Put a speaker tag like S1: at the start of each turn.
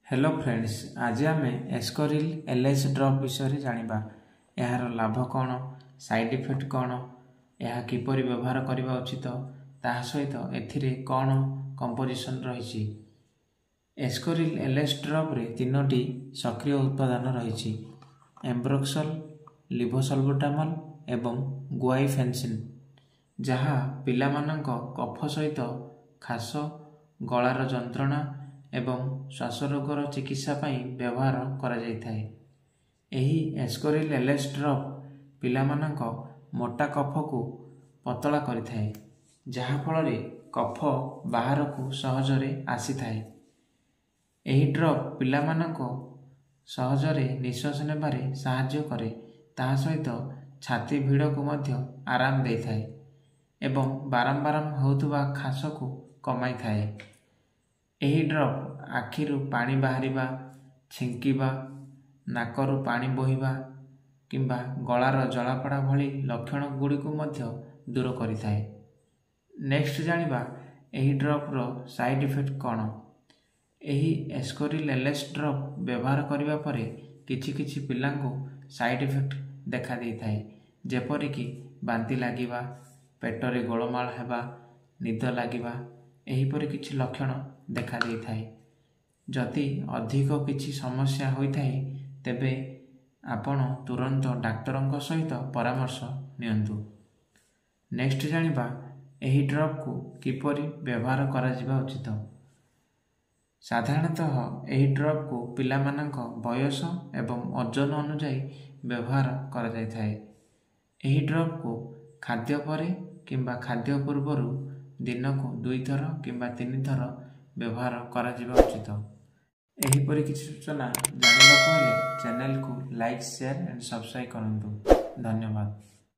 S1: Hello friends, आज आम Ascoril LH drop विषय जानिबा। यार लाभ कौन, साइड इफेक्ट कौन, यह किपरि व्यवहार करबा उचित, ताहा सहित एथिरे कौन कंपोजिशन रही। एस्कोरिल एलएच ड्रप रे तीनोटी सक्रिय उत्पादन रही, एम्ब्रोक्सल, लिभोसल्बुटामल एवं गुआइफेन्सिन, जहाँ पिलामानंक कफ सहित खास, गलार जंत्रणा एवं श्वासरोगर चिकित्सा पई व्यवहार करा जायथाय। एही एस्कोरिल एलएच ड्रप पिलामानंक मोटा कफ को पतला करिथाय, जहा फल कफ बाहर को सहजरे आसीथाय। एही ड्रप पिलामानंक सहजरे निश्वास नेबारे साहाय्य करे, ताहा सहित छाती भीड़ को मध्य आराम देथाय एवं बारंबार होउथुबा खास को कमाई थाए। एही ड्रप आखिरु पानी बाहरिबा, छिंकिबा, नाकरु पानी बोहिबा किंबा गलार जलापड़ा भली लक्षण गुड़ी को मध्य दूर करिथाए। नेक्स्ट जानिबा एही ड्रप रो साइड इफेक्ट कौन। एही एस्कोरिल एलएच ड्रप व्यवहार करिबा परे किछि किछि पिलांको साइड इफेक्ट देखा देइथाए, जेपरि कि बांती लागिबा, पेटरे गोलमाल हेबा, निद लागिबा, एहीपरि किछि लक्षण देखा देइथाए। जदि अधिक किछि समस्या होइथाए तेबे आपण तुरंत डाक्टरंक सहित परामर्श नियंतु। नेक्स्ट जानिबा एही ड्रप को किपरि व्यवहार करा जिबा उचित। साधारणतः एही ड्रप को पिलामानंक बयस एवं ओजन अनुसार व्यवहार करा जायथाए। एही ड्रप को खाद्य परे किंबा खाद्य पूर्वरु दिनकू 2 थर किंबा 3 थर व्यवहार करा जिबा उचित। एहीपरि किछि सूचना जानिबाकु हेले चैनल को लाइक, शेयर एंड सब्सक्राइब करंतु। धन्यवाद।